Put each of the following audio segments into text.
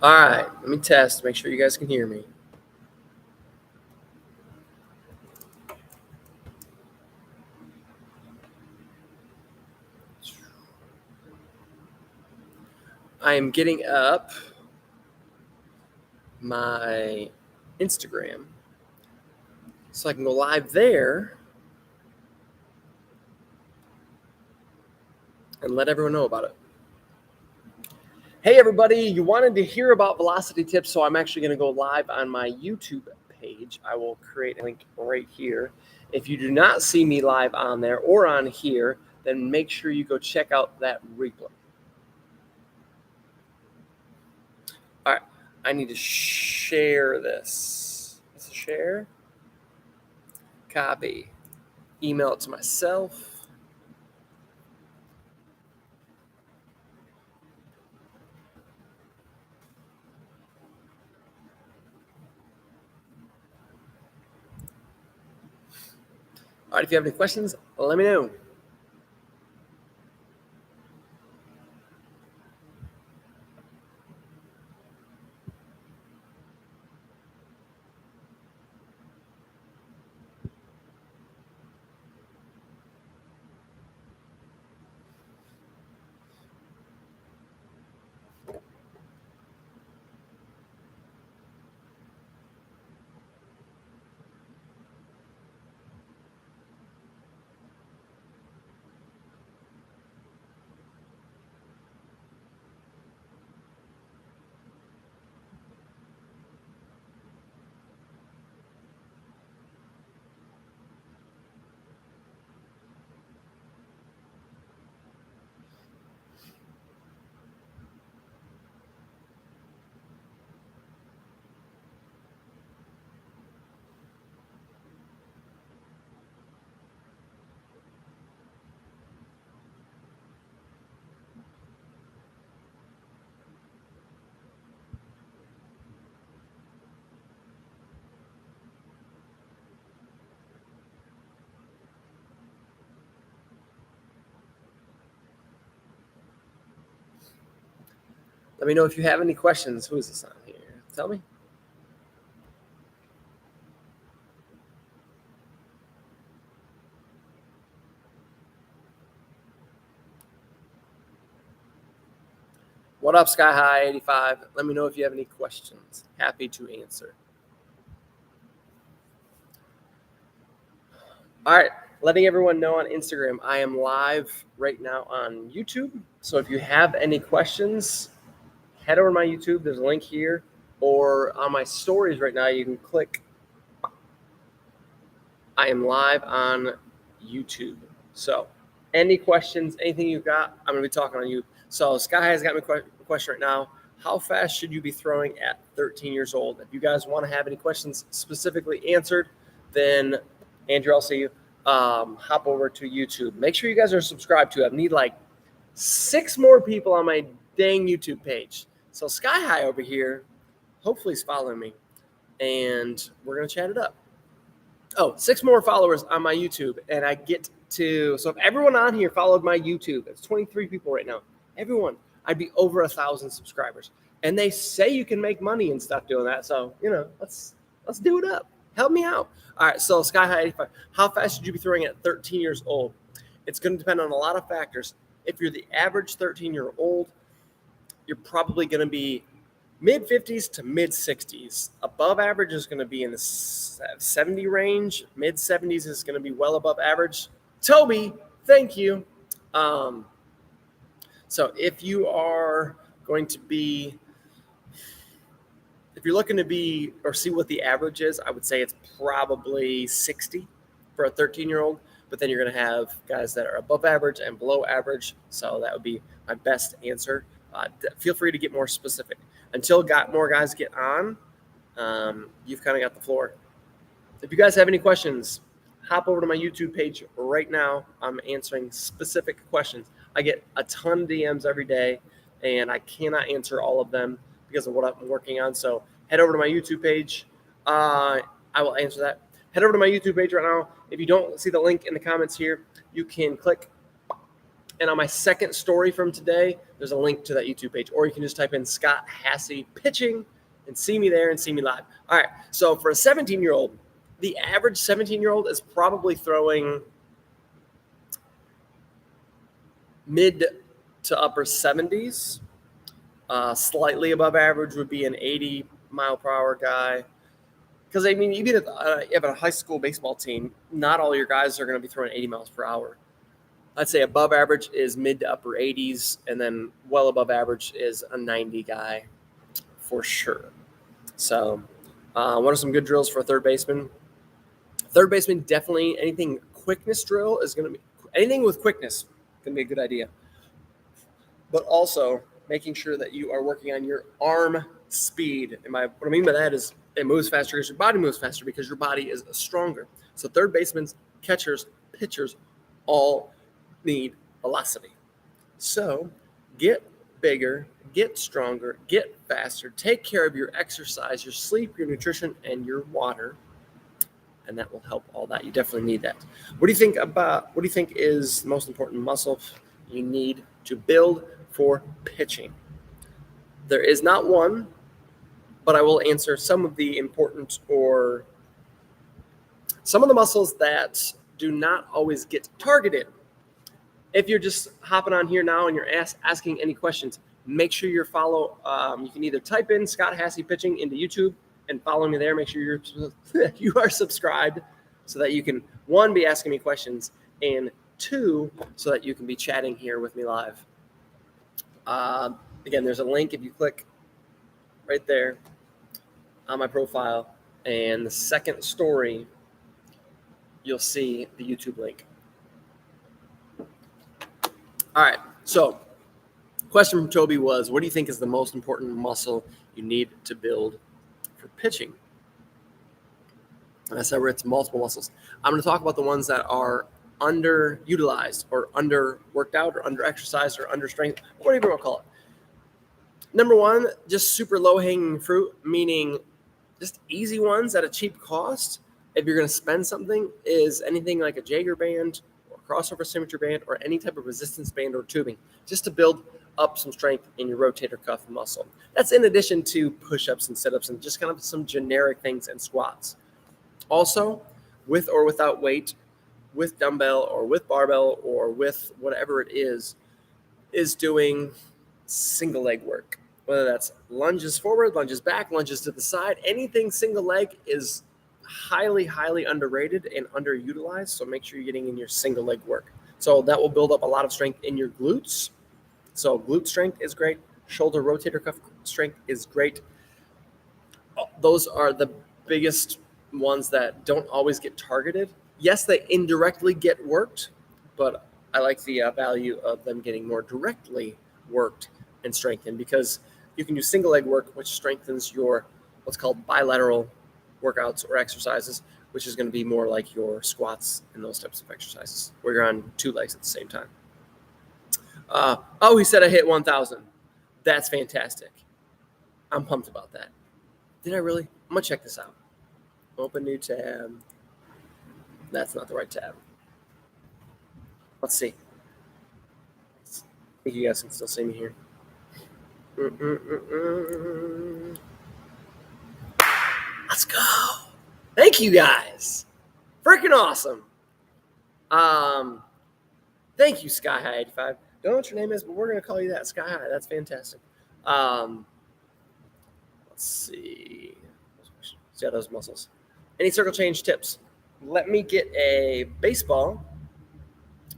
All right, let me test, make sure you guys can hear me. I am getting up my Instagram so I can go live there and let everyone know about it. Hey, everybody, you wanted to hear about Velocity Tips, so I'm actually going to go live on my YouTube page. I will create a link right here. If you do not see me live on there or on here, then make sure you go check out that replay. All right, I need to share this. Let's share, copy, email it to myself. All right, if you have any questions, let me know. Let me know if you have any questions. Who is this on here? Tell me. What up, Sky High 85? Let me know if you have any questions. Happy to answer. All right, letting everyone know on Instagram, I am live right now on YouTube. So if you have any questions, head over to my YouTube. There's a link here. Or on my stories right now, you can click I am live on YouTube. So any questions, anything you've got, I'm going to be talking on you. So Sky has got me a question right now. How fast should you be throwing at 13 years old? If you guys want to have any questions specifically answered, then Andrew, I'll see you. Hop over to YouTube. Make sure you guys are subscribed to it. I need like 6 more people on my dang YouTube page. So Sky High over here, hopefully is following me, and we're going to chat it up. Oh, 6 more followers on my YouTube, and I get to. So if everyone on here followed my YouTube, it's 23 people right now. Everyone, I'd be over 1,000 subscribers. And they say you can make money and stuff doing that. So let's do it up. Help me out. All right. So Sky High 85. How fast should you be throwing at 13 years old? It's going to depend on a lot of factors. If you're the average 13-year-old, you're probably going to be mid 50s to mid 60s. Above average is going to be in the 70 range. Mid 70s is going to be well above average. Toby, thank you. So if you are going to be, if you're looking to be or see what the average is, I would say it's probably 60 for a 13-year-old. But then you're going to have guys that are above average and below average. So that would be my best answer. Feel free to get more specific. Until more guys get on, you've kind of got the floor. If you guys have any questions, hop over to my YouTube page right now. I'm answering specific questions. I get a ton of DMs every day, and I cannot answer all of them because of what I'm working on. So head over to my YouTube page. I will answer that. Head over to my YouTube page right now. If you don't see the link in the comments here, you can click And on my second story from today, there's a link to that YouTube page, or you can just type in Scott Hassey pitching and see me there and see me live. All right. So for a 17-year-old, the average 17-year-old is probably throwing mid to upper 70s. Slightly above average would be an 80 mile per hour guy. Because, I mean, even if you have a high school baseball team, not all your guys are going to be throwing 80 miles per hour. I'd say above average is mid to upper 80s, and then well above average is a 90 guy for sure. So what are some good drills for a third baseman? Third baseman, definitely anything quickness drill is going to be – anything with quickness can be a good idea. But also making sure that you are working on your arm speed. And what I mean by that is it moves faster because your body moves faster because your body is stronger. So third basemen, catchers, pitchers all need velocity. So get bigger, get stronger, get faster, take care of your exercise, your sleep, your nutrition, and your water. And that will help all that. You definitely need that. What do you think is the most important muscle you need to build for pitching? There is not one, but I will answer some of the important or some of the muscles that do not always get targeted. If you're just hopping on here now and you're asking any questions, make sure you follow. You can either type in Scott Hassey pitching into YouTube and follow me there. Make sure you are subscribed so that you can, one, be asking me questions, and two, so that you can be chatting here with me live. Again, there's a link if you click right there on my profile, and the second story, you'll see the YouTube link. All right, so question from Toby was, what do you think is the most important muscle you need to build for pitching? And I said it's multiple muscles. I'm going to talk about the ones that are underutilized or underworked out or under-exercised or under-strength, whatever you want to call it. Number one, just super low-hanging fruit, meaning just easy ones at a cheap cost. If you're going to spend something, is anything like a Jaeger band or crossover symmetry band or any type of resistance band or tubing, just to build up some strength in your rotator cuff muscle. That's in addition to push-ups and sit-ups and just kind of some generic things and squats. Also, with or without weight, with dumbbell or with barbell or with whatever it is doing single leg work. Whether that's lunges forward, lunges back, lunges to the side, anything single leg is highly, highly underrated and underutilized. So make sure you're getting in your single leg work. So that will build up a lot of strength in your glutes. So glute strength is great. Shoulder rotator cuff strength is great. Those are the biggest ones that don't always get targeted. Yes, they indirectly get worked, but I like the value of them getting more directly worked and strengthened, because you can do single leg work, which strengthens your what's called bilateral workouts or exercises, which is going to be more like your squats and those types of exercises where you're on two legs at the same time. He said I hit 1,000. That's fantastic. I'm pumped about that. Did I really? I'm going to check this out. Open new tab. That's not the right tab. Let's see. I think you guys can still see me here. Let's go. Thank you guys. Freaking awesome. Thank you, Sky High 85. Don't know what your name is, but we're going to call you that, Sky High. That's fantastic. Let's see. See how those muscles. Any circle change tips? Let me get a baseball,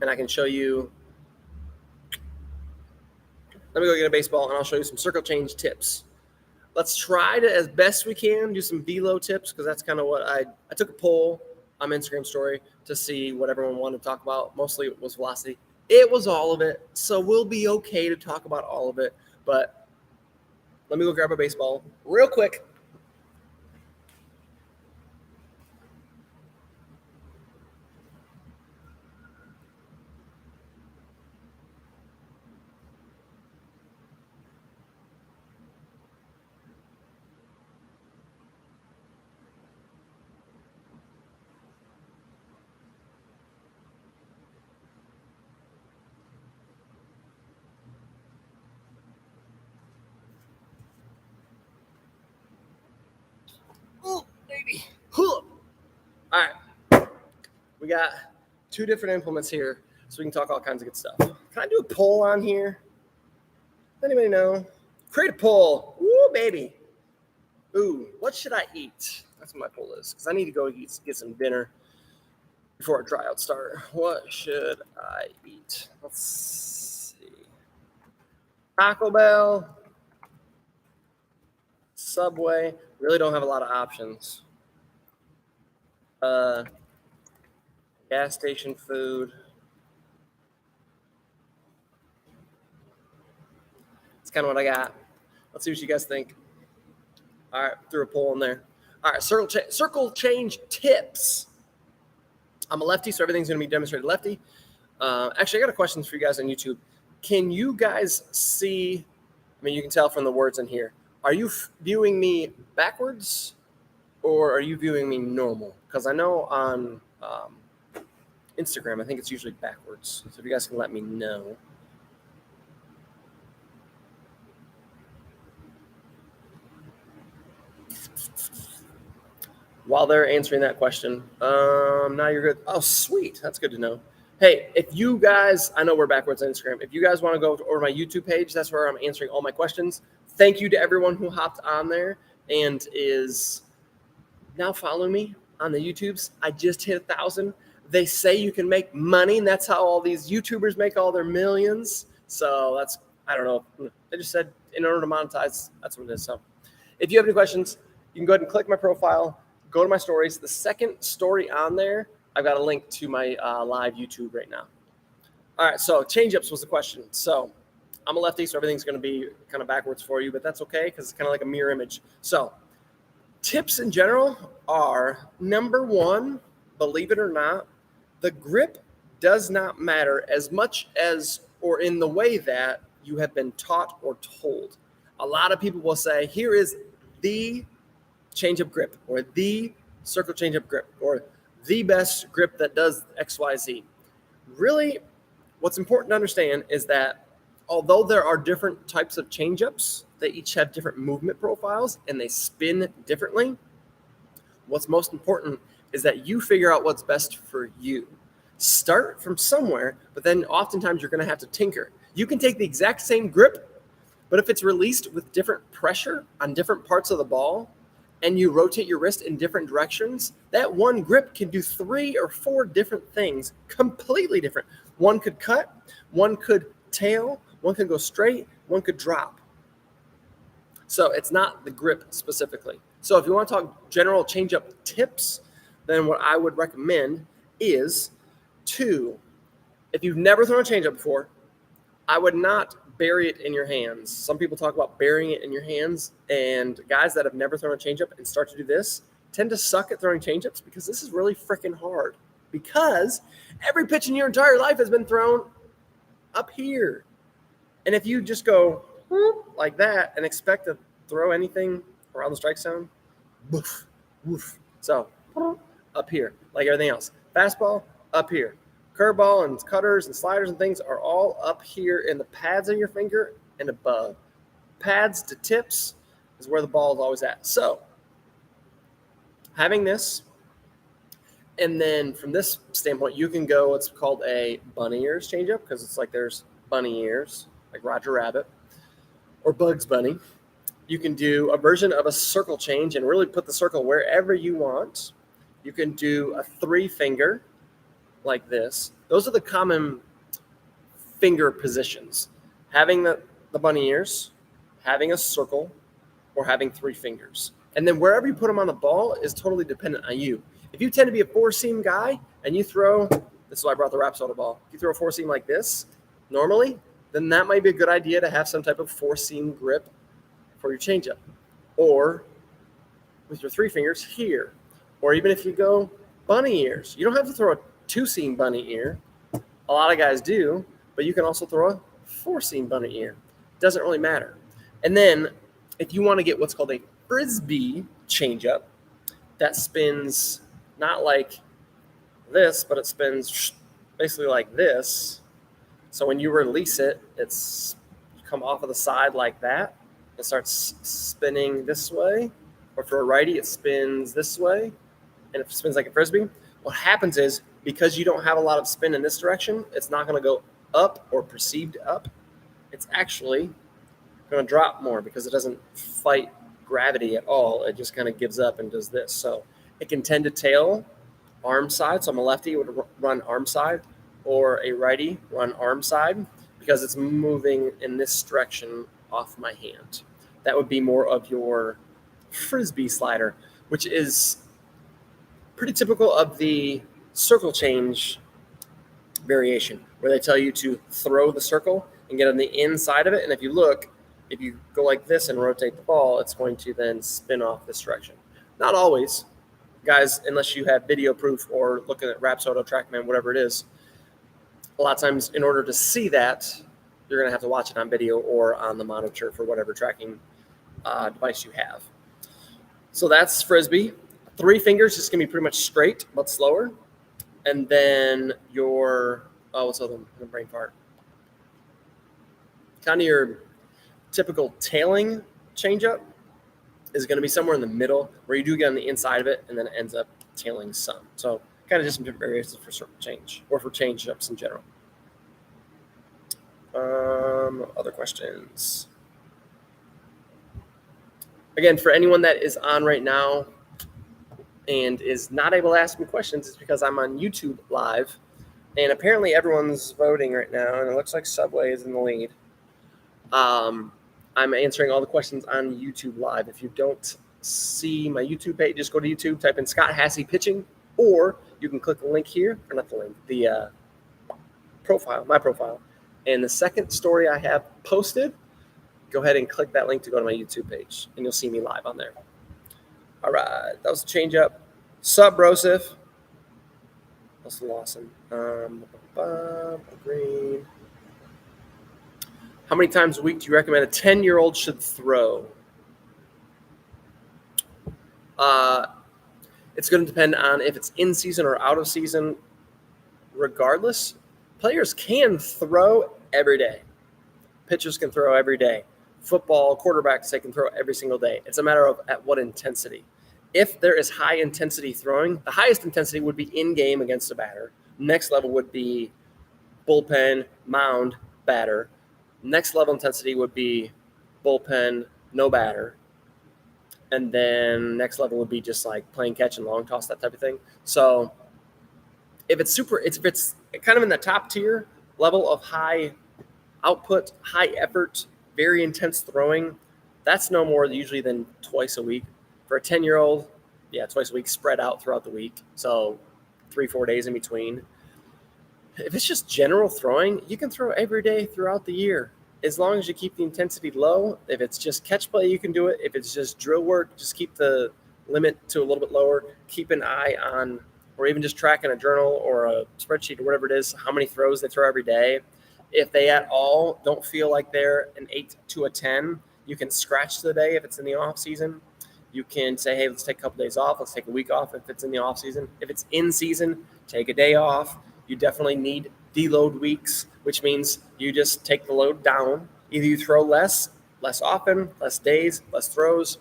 and I can show you. Let me go get a baseball, and I'll show you some circle change tips. Let's try to, as best we can, do some velo tips, because that's kind of what I took a poll on my Instagram story to see what everyone wanted to talk about. Mostly it was velocity. It was all of it, so we'll be okay to talk about all of it. But let me go grab a baseball real quick. We got 2 different implements here, so we can talk all kinds of good stuff. Can I do a poll on here? Does anybody know? Create a poll. Woo, baby. Ooh, what should I eat? That's what my poll is, because I need to go get some dinner before our tryout start. What should I eat? Let's see. Taco Bell, Subway. Really don't have a lot of options. Gas station food. It's kind of what I got. Let's see what you guys think. All right, threw a poll in there. All right, circle change tips. I'm a lefty, so everything's going to be demonstrated lefty. Actually, I got a question for you guys on YouTube. Can you guys see? I mean, you can tell from the words in here. Are you viewing me backwards, or are you viewing me normal? Because I know on Instagram, I think it's usually backwards. So if you guys can let me know. While they're answering that question, now you're good. Oh, sweet. That's good to know. Hey, if you guys, I know we're backwards on Instagram. If you guys want to go over my YouTube page, that's where I'm answering all my questions. Thank you to everyone who hopped on there and is now following me on the YouTubes. I just hit 1,000. They say you can make money, and that's how all these YouTubers make all their millions. So that's, I don't know. They just said in order to monetize, that's what it is. So if you have any questions, you can go ahead and click my profile, go to my stories. The second story on there, I've got a link to my live YouTube right now. All right, so change-ups was the question. So I'm a lefty, so everything's going to be kind of backwards for you, but that's okay because it's kind of like a mirror image. So tips in general are, number one, believe it or not, the grip does not matter as much as or in the way that you have been taught or told. A lot of people will say, here is the change-up grip, or the circle change-up grip, or the best grip that does XYZ. Really, what's important to understand is that although there are different types of change-ups, they each have different movement profiles and they spin differently. What's most important is that you figure out what's best for you. Start from somewhere, but then oftentimes you're going to have to tinker. You can take the exact same grip, but if it's released with different pressure on different parts of the ball, and you rotate your wrist in different directions, that one grip can do 3 or 4 different things, completely different. One could cut, one could tail, one could go straight, one could drop. So it's not the grip specifically. So if you want to talk general change-up tips, then what I would recommend is to, if you've never thrown a change-up before, I would not bury it in your hands. Some people talk about burying it in your hands, and guys that have never thrown a changeup and start to do this tend to suck at throwing changeups because this is really freaking hard. Because every pitch in your entire life has been thrown up here. And if you just go like that and expect to throw anything around the strike zone, woof, woof. So up here, like everything else. Fastball, up here. Curveball and cutters and sliders and things are all up here in the pads of your finger and above. Pads to tips is where the ball is always at. So having this, and then from this standpoint, you can go what's called a bunny ears changeup, because it's like there's bunny ears, like Roger Rabbit or Bugs Bunny. You can do a version of a circle change and really put the circle wherever you want. You can do a 3-finger like this. Those are the common finger positions. Having the bunny ears, having a circle, or having 3 fingers. And then wherever you put them on the ball is totally dependent on you. If you tend to be a 4-seam guy and you throw, this is why I brought the Rapsoda ball. If you throw a 4-seam like this normally, then that might be a good idea to have some type of 4-seam grip for your changeup. Or with your 3 fingers here. Or even if you go bunny ears, you don't have to throw a 2-seam bunny ear. A lot of guys do, but you can also throw a 4-seam bunny ear. Doesn't really matter. And then if you want to get what's called a frisbee changeup, that spins not like this, but it spins basically like this. So when you release it, it's come off of the side like that. It starts spinning this way. Or for a righty, it spins this way. And it spins like a frisbee. What happens is because you don't have a lot of spin in this direction, it's not going to go up or perceived up. It's actually going to drop more because it doesn't fight gravity at all. It just kind of gives up and does this. So it can tend to tail arm side. So I'm a lefty, would run arm side, or a righty, run arm side, because it's moving in this direction off my hand. That would be more of your frisbee slider, which is pretty typical of the circle change variation, where they tell you to throw the circle and get on the inside of it. And if you look, if you go like this and rotate the ball, it's going to then spin off this direction. Not always, guys, unless you have video proof or looking at Rapsodo, TrackMan, whatever it is. A lot of times, in order to see that, you're going to have to watch it on video or on the monitor for whatever tracking device you have. So that's frisbee. 3 fingers is going to be pretty much straight but slower. And then your, what's the other one? The brain fart. Kind of your typical tailing changeup is going to be somewhere in the middle, where you do get on the inside of it and then it ends up tailing some. So kind of just some different variations for circle change or for change ups in general. Other questions? Again, for anyone that is on right now and is not able to ask me questions, it's because I'm on YouTube live, and apparently everyone's voting right now, and it looks like Subway is in the lead. I'm answering all the questions on YouTube live. If you don't see my YouTube page, just go to YouTube, type in Scott Hassey pitching, or you can click the link here, or not the link, the profile, my profile. And the second story I have posted, go ahead and click that link to go to my YouTube page, and you'll see me live on there. All right, that was a change up. Sub Broseph. That's Lawson. Green. How many times a week do you recommend a 10-year-old should throw? It's going to depend on if it's in season or out of season. Regardless, players can throw every day. Pitchers can throw every day. Football, quarterbacks, they can throw every single day. It's a matter of at what intensity. If there is high intensity throwing, the highest intensity would be in game against a batter. Next level would be bullpen, mound, batter. Next level intensity would be bullpen, no batter. And then next level would be just like playing catch and long toss, that type of thing. So if it's kind of in the top tier level of high output, high effort, very intense throwing, that's no more usually than twice a week. For a 10-year-old, yeah, twice a week spread out throughout the week. So 3-4 days in between. If it's just general throwing, you can throw every day throughout the year, as long as you keep the intensity low. If it's just catch play, you can do it. If it's just drill work, just keep the limit to a little bit lower. Keep an eye on, or even just track in a journal or a spreadsheet or whatever it is, how many throws they throw every day. If they at all don't feel like they're an 8 to a 10, you can scratch the day if it's in the off season. You can say, hey, let's take a couple days off. Let's take a week off if it's in the off season. If it's in season, take a day off. You definitely need deload weeks, which means you just take the load down. Either you throw less often, less days, less throws.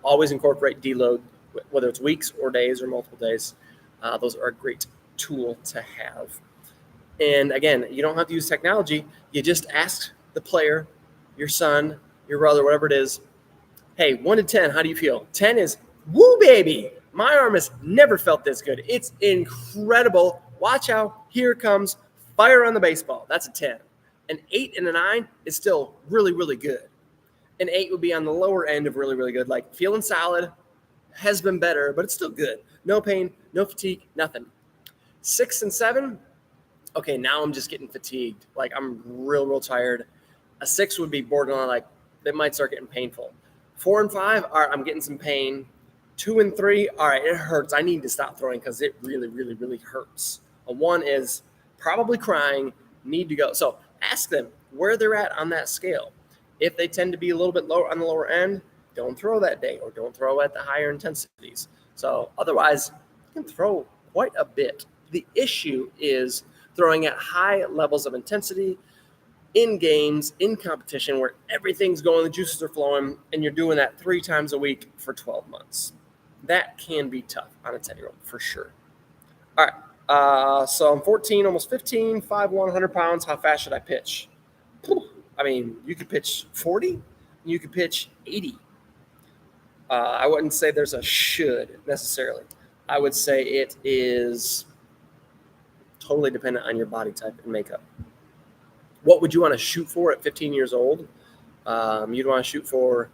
Always incorporate deload, whether it's weeks or days or multiple days. Those are a great tool to have. And again, you don't have to use technology. You just ask the player, your son, your brother, whatever it is, hey, 1 to 10, how do you feel? 10 is, woo, baby. My arm has never felt this good. It's incredible. Watch out. Here it comes. Fire on the baseball. That's a 10. An 8 and a 9 is still really, really good. An 8 would be on the lower end of really, really good. Like feeling solid, has been better, but it's still good. No pain, no fatigue, nothing. 6 and 7, okay, now I'm just getting fatigued. Like I'm real, real tired. A 6 would be borderline, like it might start getting painful. 4 and 5, all right, I'm getting some pain. 2 and 3, all right, it hurts. I need to stop throwing because it really, really, really hurts. A 1 is probably crying, need to go. So ask them where they're at on that scale. If they tend to be a little bit lower on the lower end, don't throw that day or don't throw at the higher intensities. So otherwise, you can throw quite a bit. The issue is throwing at high levels of intensity in games, in competition, where everything's going, the juices are flowing, and you're doing that 3 times a week for 12 months. That can be tough on a 10-year-old for sure. All right, So I'm 14, almost 15, 5'1", 100 pounds. How fast should I pitch? I mean, you could pitch 40, you could pitch 80. I wouldn't say there's a should necessarily. I would say it is totally dependent on your body type and makeup. What would you want to shoot for at 15 years old? You'd want to shoot for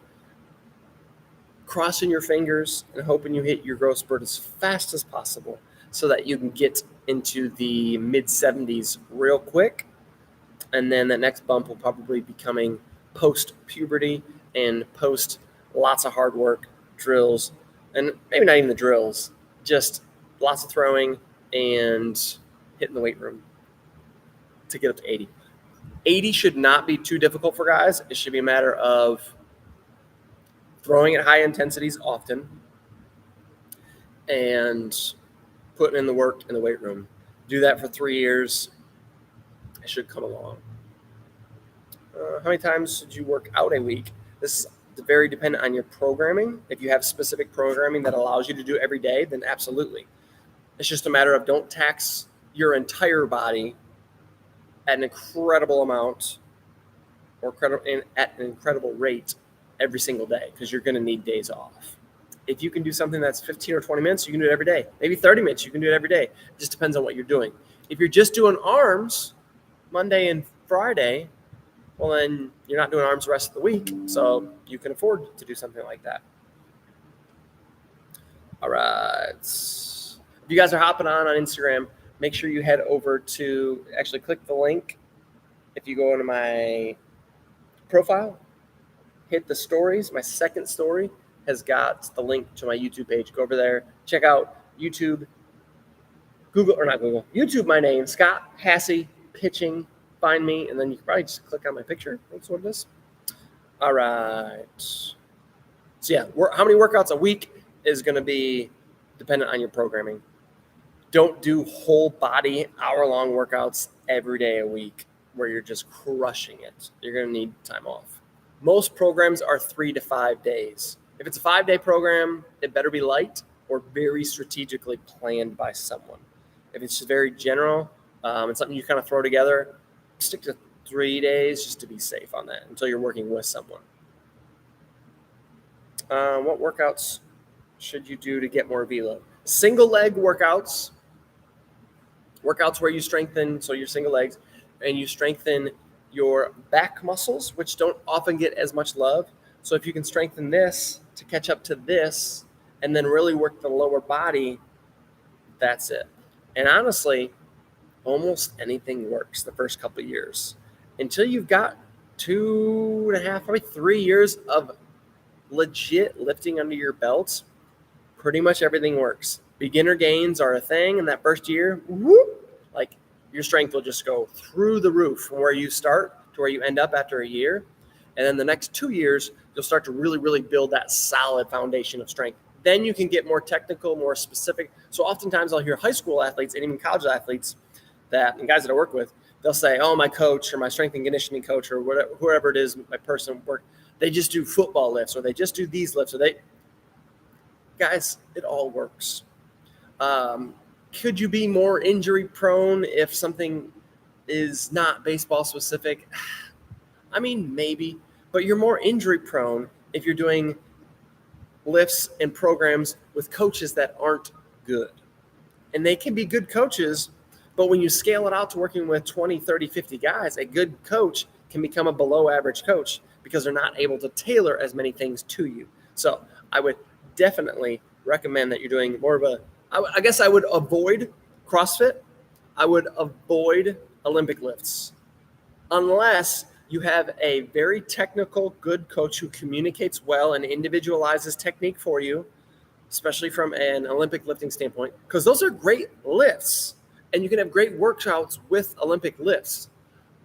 crossing your fingers and hoping you hit your growth spurt as fast as possible so that you can get into the mid-70s real quick. And then the next bump will probably be coming post-puberty and post lots of hard work, drills, and maybe not even the drills, just lots of throwing and hitting the weight room to get up to 80. 80 should not be too difficult for guys. It should be a matter of throwing at high intensities often and putting in the work in the weight room. Do that for 3 years. It should come along. How many times should you work out a week? This is very dependent on your programming. If you have specific programming that allows you to do it every day, then absolutely. It's just a matter of don't tax your entire body at an incredible amount or at an incredible rate every single day, because you're going to need days off. If you can do something that's 15 or 20 minutes, you can do it every day. Maybe 30 minutes, you can do it every day. It just depends on what you're doing. If you're just doing arms Monday and Friday, well, then you're not doing arms the rest of the week, so you can afford to do something like that. All right. If you guys are hopping on Instagram, make sure you head over to, actually click the link. If you go into my profile, hit the stories. My second story has got the link to my YouTube page. Go over there, check out YouTube, YouTube, my name, Scott Hassey, pitching. Find me, and then you can probably just click on my picture. That's what it is. All right. So yeah, how many workouts a week is going to be dependent on your programming. Don't do whole body hour-long workouts every day a week where you're just crushing it. You're going to need time off. Most programs are 3 to 5 days. If it's a 5-day program, it better be light or very strategically planned by someone. If it's just very general and something you kind of throw together, stick to 3 days just to be safe on that until you're working with someone. What workouts should you do to get more velo? Single leg workouts where you strengthen, so your single legs, and you strengthen your back muscles, which don't often get as much love. So if you can strengthen this to catch up to this and then really work the lower body, that's it. And honestly, almost anything works the first couple of years. Until you've got 2.5, probably 3 years of legit lifting under your belt, pretty much everything works. Beginner gains are a thing in that first year. Like your strength will just go through the roof from where you start to where you end up after a year. And then the next 2 years, you'll start to really, really build that solid foundation of strength. Then you can get more technical, more specific. So oftentimes I'll hear high school athletes and even college athletes and guys that I work with, they'll say, oh, my coach or my strength and conditioning coach or whatever, whoever it is, my person work, they just do football lifts or they just do these lifts guys, it all works. Could you be more injury prone if something is not baseball specific? I mean, maybe, but you're more injury prone if you're doing lifts and programs with coaches that aren't good. And they can be good coaches, but when you scale it out to working with 20, 30, 50 guys, a good coach can become a below average coach because they're not able to tailor as many things to you. So I would definitely recommend that you're doing more of I guess I would avoid CrossFit. I would avoid Olympic lifts unless you have a very technical, good coach who communicates well and individualizes technique for you, especially from an Olympic lifting standpoint, because those are great lifts and you can have great workouts with Olympic lifts.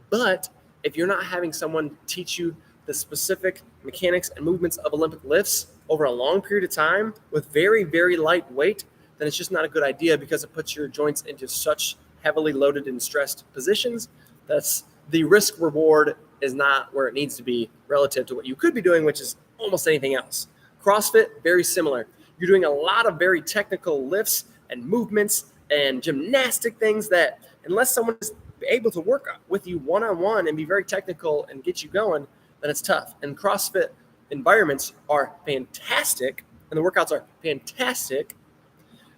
But if you're not having someone teach you the specific mechanics and movements of Olympic lifts over a long period of time with very, very light weight, then it's just not a good idea because it puts your joints into such heavily loaded and stressed positions. That's the risk reward is not where it needs to be relative to what you could be doing, which is almost anything else. CrossFit, very similar. You're doing a lot of very technical lifts and movements and gymnastic things that unless someone is able to work with you one-on-one and be very technical and get you going, then it's tough. And CrossFit environments are fantastic and the workouts are fantastic,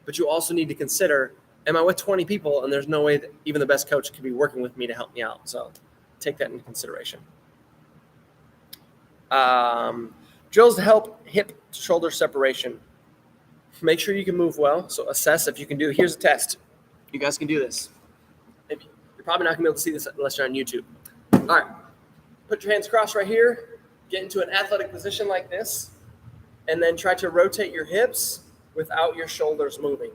but you also need to consider, am I with 20 people and there's no way that even the best coach could be working with me to help me out? So take that into consideration. Drills to help hip shoulder separation. Make sure you can move well. So assess if you can do, here's a test. You guys can do this. You're probably not gonna be able to see this unless you're on YouTube. All right, put your hands crossed right here, get into an athletic position like this, and then try to rotate your hips without your shoulders moving.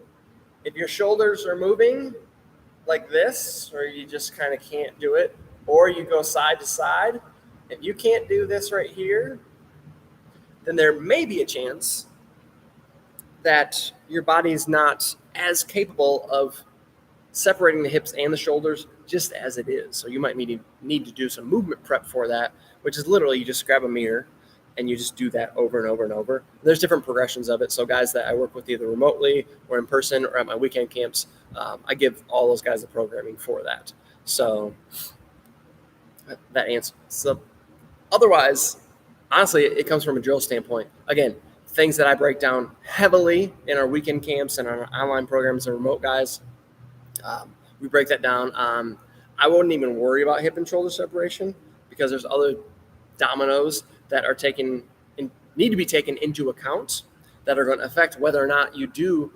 If your shoulders are moving like this, or you just kind of can't do it, or you go side to side, if you can't do this right here, then there may be a chance that your body's not as capable of separating the hips and the shoulders just as it is. So you might need to do some movement prep for that, which is literally you just grab a mirror and you just do that over and over and over. There's different progressions of it. So guys that I work with either remotely or in person or at my weekend camps, I give all those guys the programming for that. So that answer. So otherwise, honestly, it comes from a drill standpoint. Again, things that I break down heavily in our weekend camps and our online programs and remote guys. We break that down. I wouldn't even worry about hip and shoulder separation because there's other dominoes that are need to be taken into account that are going to affect whether or not you do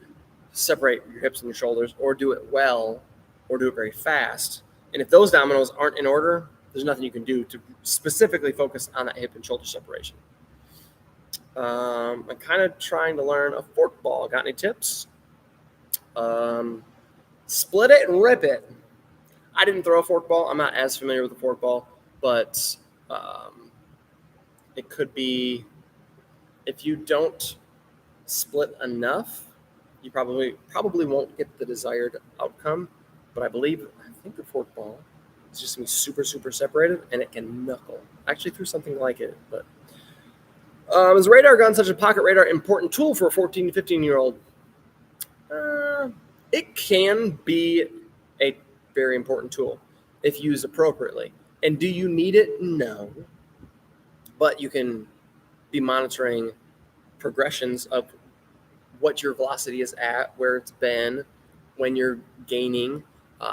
separate your hips and your shoulders or do it well or do it very fast. And if those dominoes aren't in order, there's nothing you can do to specifically focus on that hip and shoulder separation. I'm kind of trying to learn a fork ball. Got any tips? Split it and rip it. I didn't throw a fork ball. I'm not as familiar with the fork ball, but it could be if you don't split enough, you probably won't get the desired outcome. But I think the fork ball is just gonna be super, super separated and it can knuckle. I actually threw something like it, but is a radar gun such a pocket radar important tool for a 14 to 15-year-old? It can be a very important tool if used appropriately. And do you need it? No. But you can be monitoring progressions of what your velocity is at, where it's been, when you're gaining,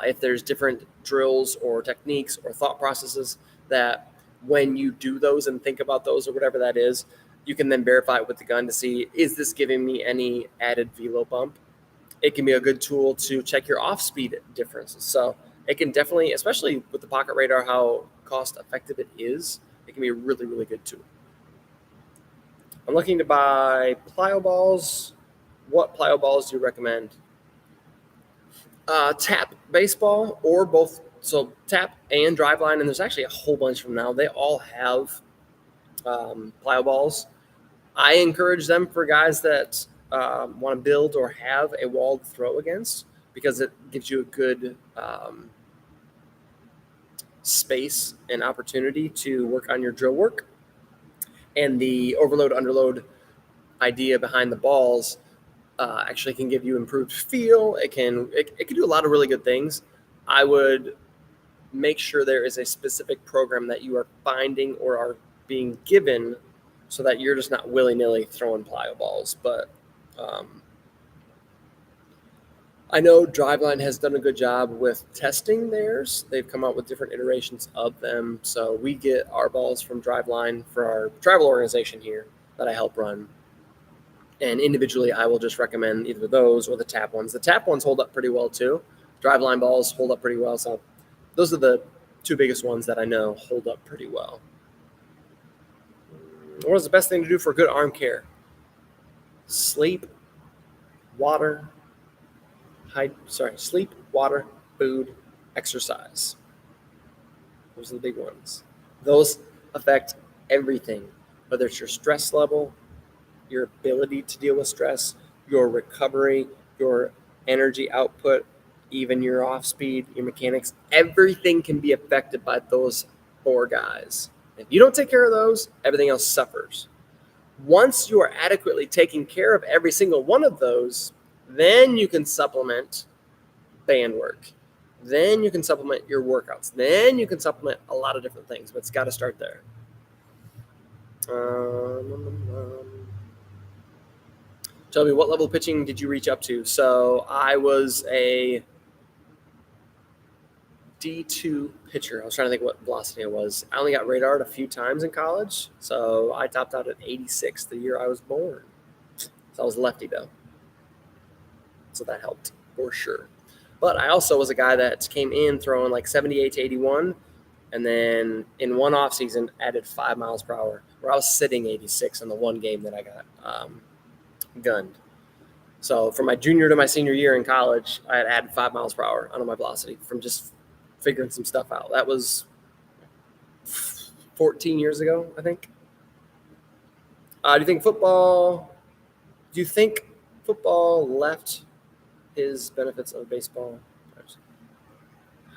if there's different drills or techniques or thought processes that when you do those and think about those or whatever that is, you can then verify it with the gun to see, is this giving me any added velo bump? It can be a good tool to check your off-speed differences. So it can definitely, especially with the pocket radar, how cost-effective it is, it can be a really, really good tool. I'm looking to buy plyo balls. What plyo balls do you recommend? Tap baseball or both. So tap and driveline, and there's actually a whole bunch from now. They all have plyo balls. I encourage them for guys that want to build or have a wall to throw against because it gives you a good space and opportunity to work on your drill work. And the overload underload idea behind the balls actually can give you improved feel. It can do a lot of really good things. I would make sure there is a specific program that you are finding or are being given so that you're just not willy-nilly throwing plyo balls. But I know Driveline has done a good job with testing theirs. They've come out with different iterations of them. So we get our balls from Driveline for our travel organization here that I help run. And individually, I will just recommend either those or the tap ones. The tap ones hold up pretty well too. Driveline balls hold up pretty well. So those are the two biggest ones that I know hold up pretty well. What is the best thing to do for good arm care? Sleep, water, sleep, water, food, exercise. Those are the big ones. Those affect everything, whether it's your stress level, your ability to deal with stress, your recovery, your energy output, even your off speed, your mechanics. Everything can be affected by those four guys. If you don't take care of those, everything else suffers. Once you are adequately taking care of every single one of those, then you can supplement band work. Then you can supplement your workouts. Then you can supplement a lot of different things, but it's got to start there. Tell me, what level of pitching did you reach up to? So I was a D2 pitcher. I was trying to think what velocity it was. I only got radared a few times in college, so I topped out at 86 the year I was born. So I was lefty, though. So that helped for sure. But I also was a guy that came in throwing like 78 to 81, and then in one off season added 5 miles per hour, where I was sitting 86 in the one game that I got gunned. So from my junior to my senior year in college, I had added 5 miles per hour on my velocity from just figuring some stuff out. That was 14 years ago, I think. Do you think football left his benefits of baseball?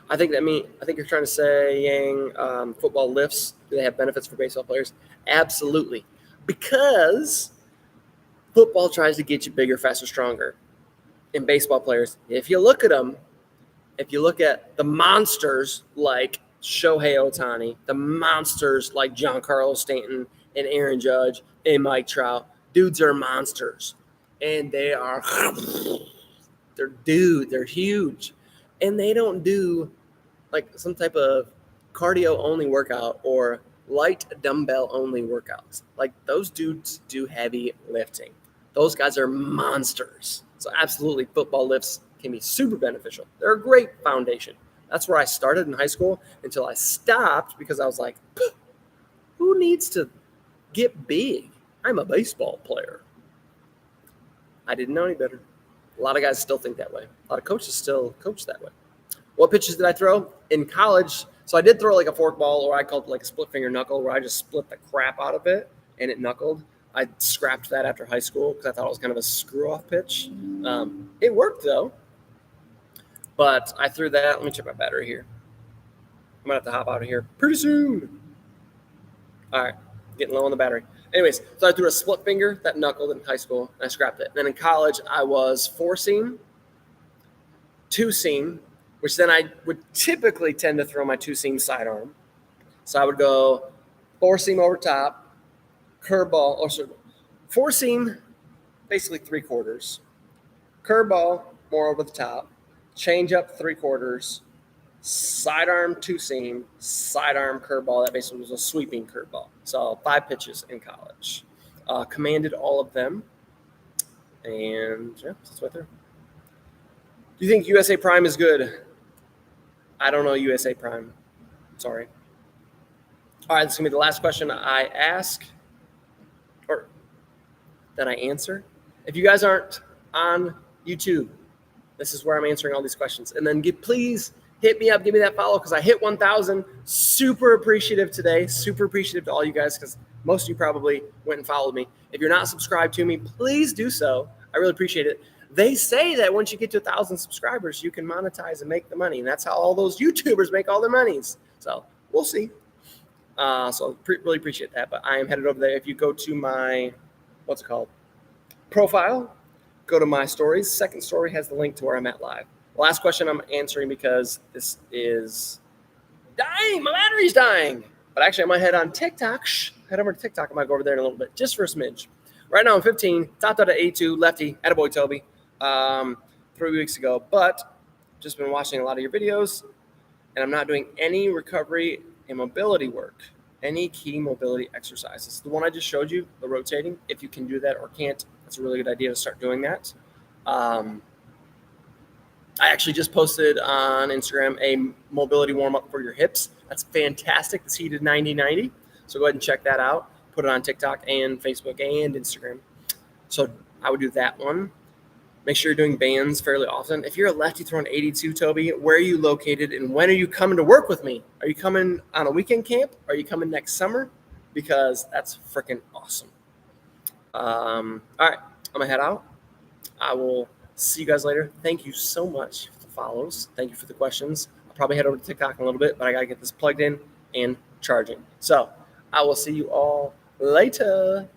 I think you're trying to say, Yang, football lifts. Do they have benefits for baseball players? Absolutely, because football tries to get you bigger, faster, stronger. In baseball players, if you look at them, if you look at the monsters like Shohei Ohtani, the monsters like Giancarlo Stanton and Aaron Judge and Mike Trout, dudes are monsters, and they're huge, and they don't do like some type of cardio only workout or light dumbbell only workouts. Like those dudes do heavy lifting. Those guys are monsters. So absolutely, football lifts can be super beneficial. They're a great foundation. That's where I started in high school until I stopped because I was like, who needs to get big? I'm a baseball player. I didn't know any better. A lot of guys still think that way. A lot of coaches still coach that way. What pitches did I throw? In college, so I did throw like a forkball, or I called it like a split finger knuckle, where I just split the crap out of it and it knuckled. I scrapped that after high school because I thought it was kind of a screw-off pitch. It worked, though. But I threw that. Let me check my battery here. I'm going to have to hop out of here pretty soon. All right. Getting low on the battery. Anyways, so I threw a split finger that knuckled in high school, and I scrapped it. And then in college, I was 4-seam, 2-seam, which then I would typically tend to throw my 2-seam sidearm. So I would go 4-seam over top, curveball, or 4-seam, basically 3/4, curveball more over the top, change up 3/4, sidearm 2-seam, sidearm curveball. That basically was a sweeping curveball. So 5 pitches in college. Commanded all of them, and yeah, that's right there. Do you think USA Prime is good? I don't know USA Prime. Sorry. All right, this is going to be the last question I ask, or that I answer. If you guys aren't on YouTube, this is where I'm answering all these questions. And then please hit me up, give me that follow, because I hit 1,000. Super appreciative today. Super appreciative to all you guys, because most of you probably went and followed me. If you're not subscribed to me, please do so. I really appreciate it. They say that once you get to 1,000 subscribers, you can monetize and make the money. And that's how all those YouTubers make all their monies. So we'll see. So really appreciate that. But I am headed over there. If you go to my, profile, go to my stories. Second story has the link to where I'm at live. The last question I'm answering, because this is dying. My battery's dying. But actually, I might head on TikTok. Head over to TikTok. I might go over there in a little bit, just for a smidge. Right now I'm 15, topped out at 82, lefty, attaboy Toby, 3 weeks ago. But just been watching a lot of your videos, and I'm not doing any recovery and mobility work, any key mobility exercises. The one I just showed you, the rotating, if you can do that or can't, that's a really good idea to start doing that. I actually just posted on Instagram a mobility warm-up for your hips. That's fantastic. It's heated 90-90. So go ahead and check that out. Put it on TikTok and Facebook and Instagram. So I would do that one. Make sure you're doing bands fairly often. If you're a lefty throwing 82, Toby, where are you located and when are you coming to work with me? Are you coming on a weekend camp? Are you coming next summer? Because that's freaking awesome. All right, I'm going to head out. I will see you guys later. Thank you so much for the follows. Thank you for the questions. I'll probably head over to TikTok in a little bit, but I got to get this plugged in and charging. So I will see you all later.